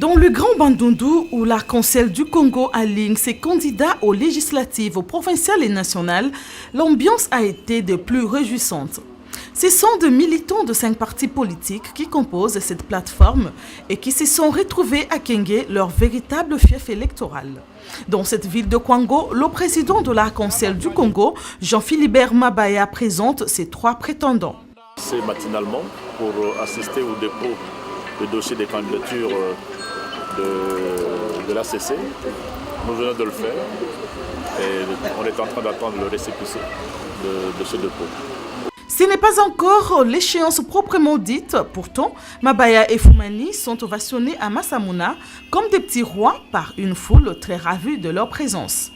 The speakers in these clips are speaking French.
Dans le Grand Bandundu, où l'arc-en-ciel du Congo aligne ses candidats aux législatives, aux provinciales et nationales, l'ambiance a été des plus réjouissantes. Ce sont des militants de 5 partis politiques qui composent cette plateforme et qui se sont retrouvés à Kenge, leur véritable fief électoral. Dans cette ville de Kwango, le président de l'arc-en-ciel du Congo, Jean-Philibert Mabaya, présente ses 3 prétendants. C'est matinalement pour assister au dépôt du dossier des candidatures de l'ACC. Nous venons de le faire et on est en train d'attendre le récépissé de ce dépôt. Ce n'est pas encore l'échéance proprement dite. Pourtant, Mabaya et Fumani sont ovationnés à Massamouna comme des petits rois par une foule très ravie de leur présence.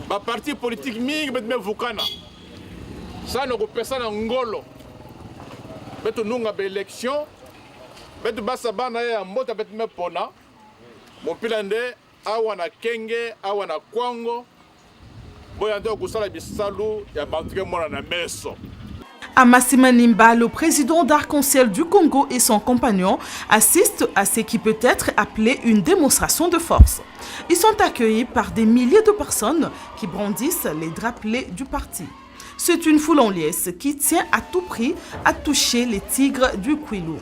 Ma parti politique mingi bet me vukana. Ça ne repesa na ngolo. Bet nunga be élection. Bet basabana ya mbota bet me pona. Mon pilande awana Kenge, awana Kwango. Boyande okusala bisalu ya bantuke mona na meso. Amassima Nimba, le président d'Arc-en-Ciel du Congo et son compagnon assistent à ce qui peut être appelé une démonstration de force. Ils sont accueillis par des milliers de personnes qui brandissent les drapelets du parti. C'est une foule en liesse qui tient à tout prix à toucher les tigres du Kwilu.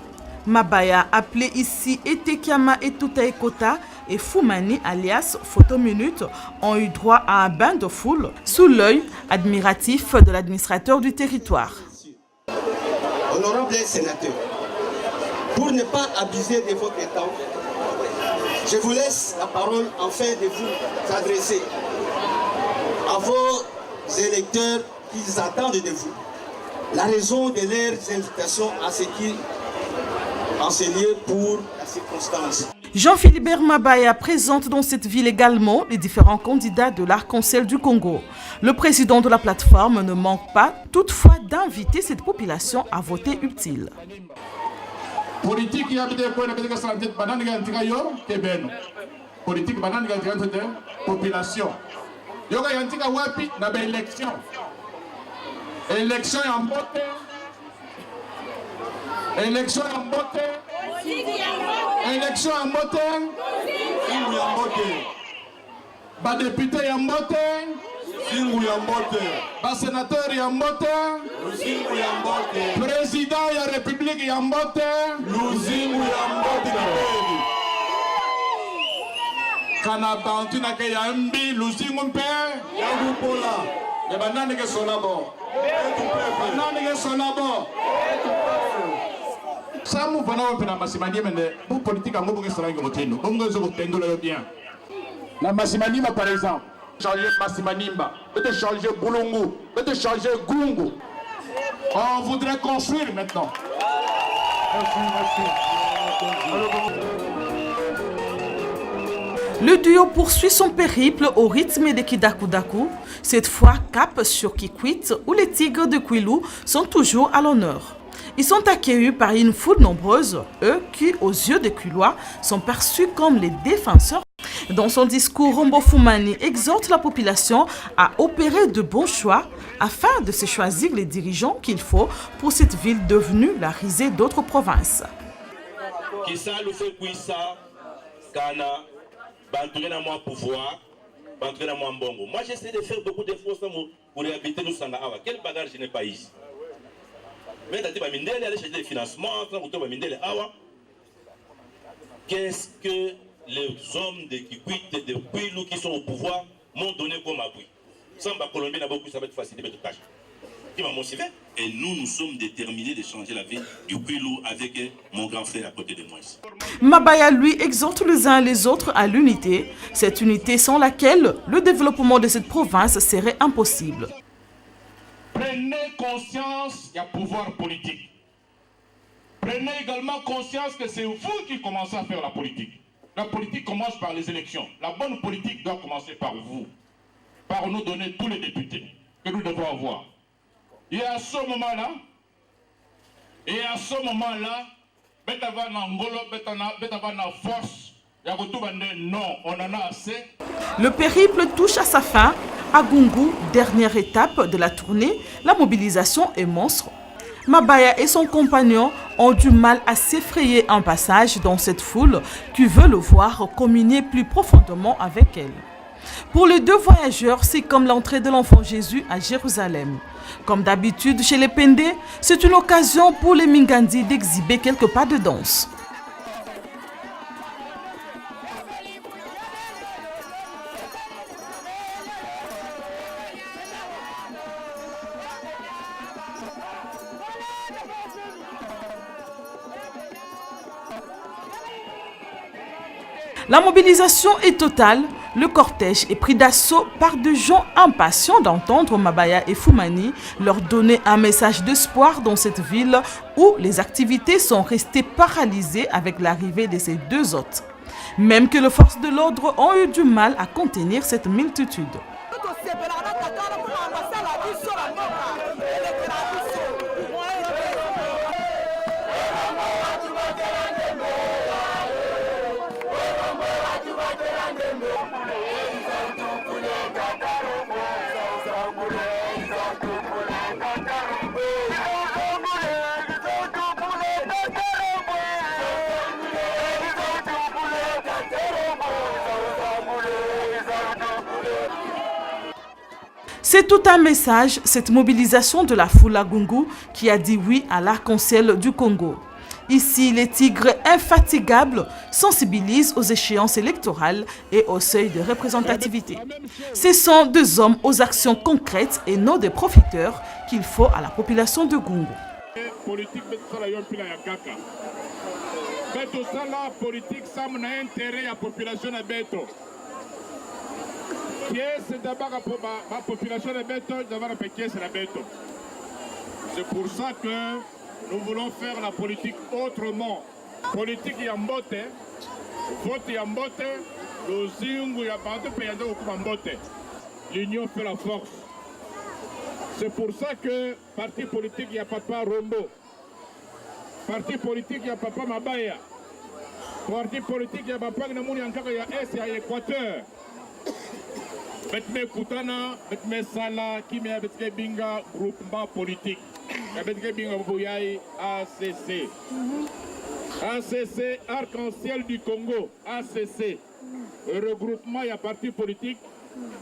Mabaya, appelé ici Etekiama Etutaekota, et Fumani, alias Photo Minute, ont eu droit à un bain de foule sous l'œil admiratif de l'administrateur du territoire. Honorables sénateurs, pour ne pas abuser de votre temps, je vous laisse la parole afin de vous adresser à vos électeurs qui attendent de vous la raison de leurs invitations à ce qui en ce lieu pour la circonstance. Jean-Philibert Mabaya présente dans cette ville également les différents candidats de l'arc-en-ciel du Congo. Le président de la plateforme ne manque pas toutefois d'inviter cette population à voter utile. Politique population. Yoga yantika wapi na ba élection. Élection en botte. Élection en botte. Élection en botte. Singu ya botte. Ba député ya botte. Singu ya botte. Ba sénateur ya botte. Singu ya botte. Président ya république ya botte. Singu ya botte. Kana bantu na ke ya mbi luzingu mpe ya bupola. Ne banane ke sonabo. Banane ke sonabo. Ça nous va nous faire Massimani mais pour politique en gros que ça va ngoteno bongo zo tendolo bien la Massimani par exemple changer Massimanimba peut-être changer Boulongo peut-être changer Gungu on voudrait construire maintenant. Le duo poursuit son périple au rythme de Kidakudaku, cette fois cap sur Kikwit où les tigres de Kwilu sont toujours à l'honneur. Ils sont accueillis par une foule nombreuse, eux qui, aux yeux des Kwilois, sont perçus comme les défenseurs. Dans son discours, Rombo Fumani exhorte la population à opérer de bons choix afin de se choisir les dirigeants qu'il faut pour cette ville devenue la risée d'autres provinces. Moi, j'essaie de faire beaucoup d'efforts pour réhabiliter nos Sangahawa. Quel bagage je n'ai pas ici? Mais tu vas aller chercher des financements, qu'est-ce que les hommes de Kikwit et de Kwilu qui sont au pouvoir m'ont donné comme appui? Samba Colombie n'a beaucoup, ça va être facile de cash. Qui m'a motivé? Et nous sommes déterminés de changer la vie du Kwilu avec mon grand frère à côté de moi. Mabaya, lui, exhorte les uns et les autres à l'unité, cette unité sans laquelle le développement de cette province serait impossible. Prenez conscience du pouvoir politique. Prenez également conscience que c'est vous qui commencez à faire la politique. La politique commence par les élections. La bonne politique doit commencer par vous. Par nous donner tous les députés que nous devons avoir. Et à ce moment-là, non, on en a assez. Le périple touche à sa fin. À Gungu, dernière étape de la tournée, la mobilisation est monstre. Mabaya et son compagnon ont du mal à s'effrayer un passage dans cette foule qui veut le voir communier plus profondément avec elle. Pour les deux voyageurs, c'est comme l'entrée de l'enfant Jésus à Jérusalem. Comme d'habitude chez les Pende, c'est une occasion pour les Mingandi d'exhiber quelques pas de danse. La mobilisation est totale. Le cortège est pris d'assaut par des gens impatients d'entendre Mabaya et Fumani leur donner un message d'espoir dans cette ville où les activités sont restées paralysées avec l'arrivée de ces deux hôtes. Même que les forces de l'ordre ont eu du mal à contenir cette multitude. C'est tout un message, cette mobilisation de la foule à Gungu qui a dit oui à l'arc-en-ciel du Congo. Ici, les tigres infatigables sensibilisent aux échéances électorales et au seuil de représentativité. Ce sont des hommes aux actions concrètes et non des profiteurs qu'il faut à la population de Gungu. C'est d'abord la population de Beto, d'abord la pièce de Beto. C'est pour ça que nous voulons faire la politique autrement. Politique yambote, vote yambote, le zingu yambote, payado yambote. L'union fait la force. C'est pour ça que parti politique y a papa Rombo, parti politique y a papa Mabaya, parti politique y a papa Gnamouni Ankara y a S et à Équateur. Betme Koutana, Betme Sala, qui met avec Binga groupement politique. Avec Binga Bouyai, ACC. ACC, Arc-en-Ciel du Congo, ACC. Regroupement, il y a parti politique.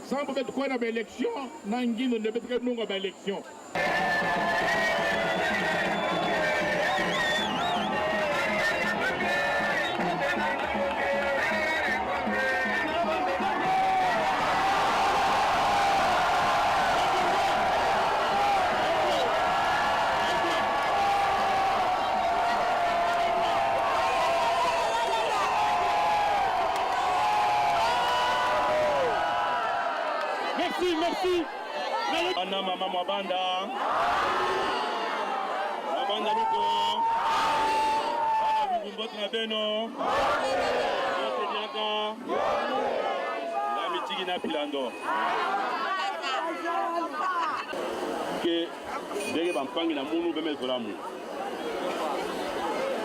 Sans mettre quoi dans l'élection, Nangui ne mettre pas nous dans l'élection. Merci. Ana mama mabanda. Mabanda luko. Ana bumbot na beno. Yote diaka. La mitigi na pilando. Que dege bampangi na munu bemel zolamu.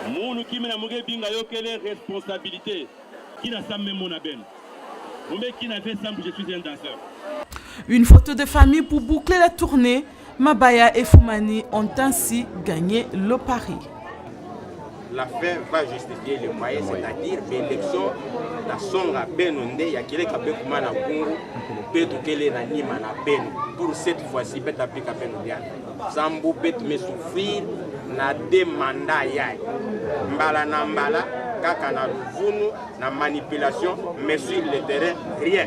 Munu kimi na muge binga yokele responsabilité. Qui n'a samme mon aben. Mumbe qui n'a fait sample je suis un danseur. Une photo de famille pour boucler la tournée. Mabaya et Fumani ont ainsi gagné le pari. La fin va justifier le moyen, c'est-à-dire l'élection la songa benonde ya kile kabeku mana kungu betu kele na nima na benu pour cette fois-ci beta pika benondia sambu betu me souffrir na demanda ya mbala na mbala kaka na luvunu na manipulation mais sur le terrain rien.